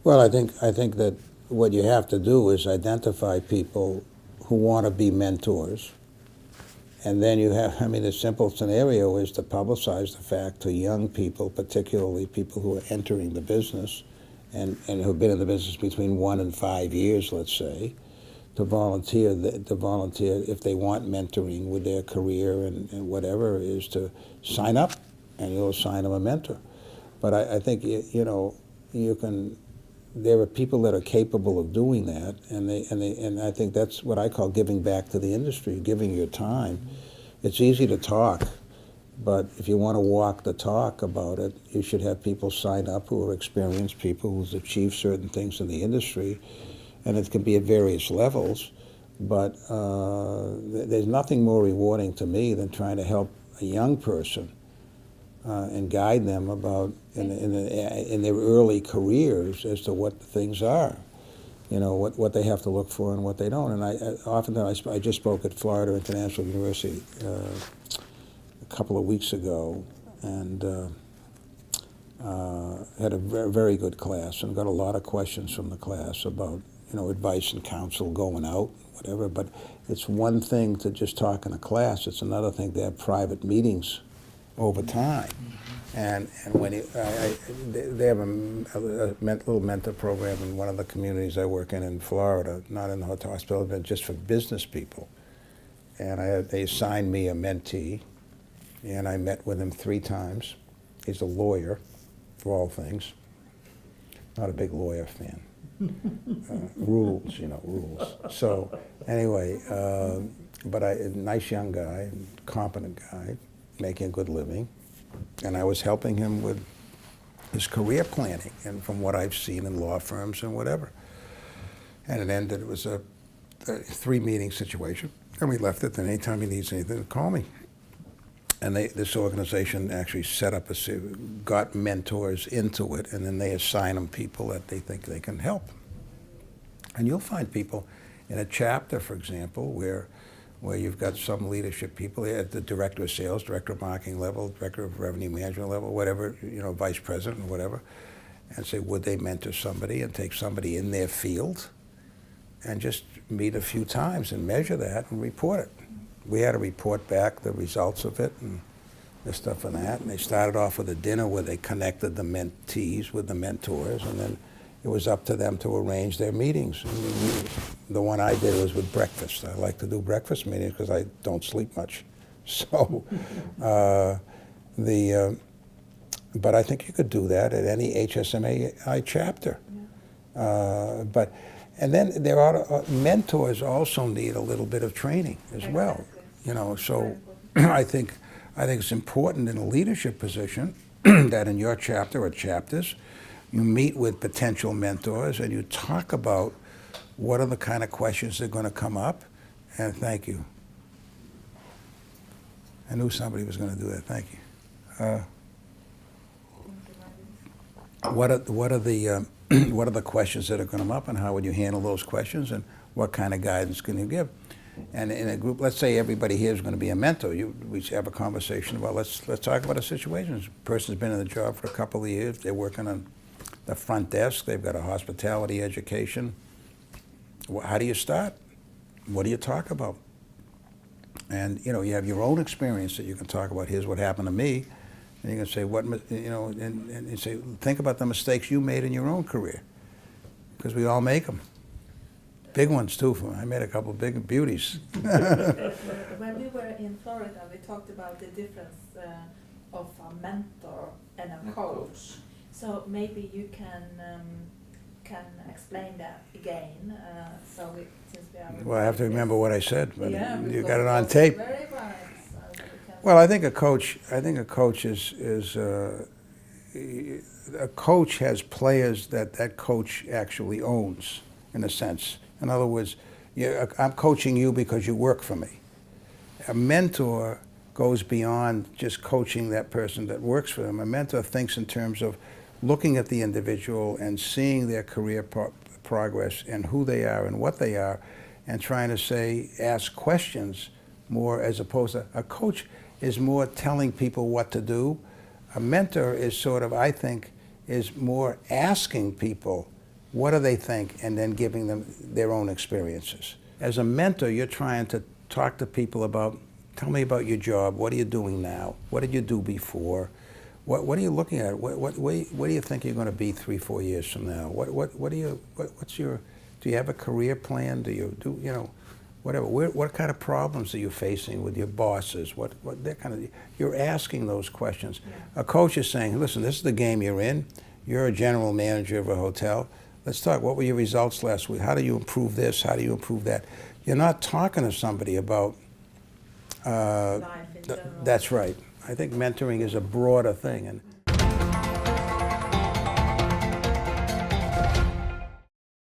Well, I think that what you have to do is identify people who want to be mentors. And then you have, I mean, the simple scenario is to publicize the fact to young people, particularly people who are entering the business and who've been in the business between 1 and 5 years, let's say, to volunteer if they want mentoring with their career and whatever is to sign up, and you'll assign them a mentor. But I think, you know, you can, there are people that are capable of doing that, and I think that's what I call giving back to the industry, giving your time. It's easy to talk, but if you want to walk the talk about it, you should have people sign up who are experienced people who've achieved certain things in the industry, and it can be at various levels. But there's nothing more rewarding to me than trying to help a young person and guide them about in their early careers as to what the things are, you know, what they have to look for and what they don't. And oftentimes I just spoke at Florida International University a couple of weeks ago, and had a very good class and got a lot of questions from the class about, you know, advice and counsel going out, whatever. But it's one thing to just talk in a class. It's another thing to have private meetings over time. And when they have a little mentor program in one of the communities I work in Florida, not in the hospital, but just for business people. And they assigned me a mentee, and I met with him 3 times. He's a lawyer, for all things. Not a big lawyer fan. Rules, you know, rules. So anyway, but a nice young guy, competent guy, making a good living. And I was helping him with his career planning, and from what I've seen in law firms and whatever. And it ended, it was a 3-meeting situation. And we left it, and anytime he needs anything, call me. And this organization actually set up got mentors into it, and then they assign them people that they think they can help. And you'll find people in a chapter, for example, where you've got some leadership people at the director of sales, director of marketing level, director of revenue management level, whatever, you know, vice president or whatever, and say, would they mentor somebody and take somebody in their field and just meet a few times and measure that and report it. We had to report back the results of it and this stuff and that. And they started off with a dinner where they connected the mentees with the mentors, and then it was up to them to arrange their meetings. The one I did was with breakfast. I like to do breakfast meetings because I don't sleep much. So, but I think you could do that at any HSMAI chapter. And then there are mentors also need a little bit of training as well. You know, so I think it's important in a leadership position that in your chapter or chapters, you meet with potential mentors and you talk about what are the kind of questions that are going to come up. And thank you. I knew somebody was going to do that. Thank you. What are the questions that are going to come up, and how would you handle those questions, and what kind of guidance can you give? And in a group, let's say everybody here is going to be a mentor. We should have a conversation about let's talk about a situation. This person's been in the job for a couple of years. They're working on the front desk. They've got a hospitality education. How do you start? What do you talk about? And you know, you have your own experience that you can talk about. Here's what happened to me, and you can say and you say, think about the mistakes you made in your own career, because we all make them. Big ones too. I made a couple of big beauties. When we were in Florida, we talked about the difference of a mentor and a coach. So maybe you can explain that again. Since we are. Well, I have to remember what I said, but yeah, you got it on tape. Very right. Well, I think a coach is a coach has players that coach actually owns, in a sense. In other words, I'm coaching you because you work for me. A mentor goes beyond just coaching that person that works for them. A mentor thinks in terms of looking at the individual and seeing their career progress and who they are and what they are, and trying to ask questions more, as opposed to a coach is more telling people what to do. A mentor is sort of, I think, is more asking people what do they think, and then giving them their own experiences. As a mentor, you're trying to talk to people about, tell me about your job, what are you doing now, what did you do before, what are you looking at, what do you think you're going to be 3-4 years from now, what's your, do you have a career plan, do you do, you know, whatever, what kind of problems are you facing with your bosses, what that kind of, you're asking those questions. Yeah. A coach is saying, listen, this is the game you're in, you're a general manager of a hotel, let's talk, what were your results last week, how do you improve this, how do you improve that. You're not talking to somebody about Life in general. that's right. I think mentoring is a broader thing, and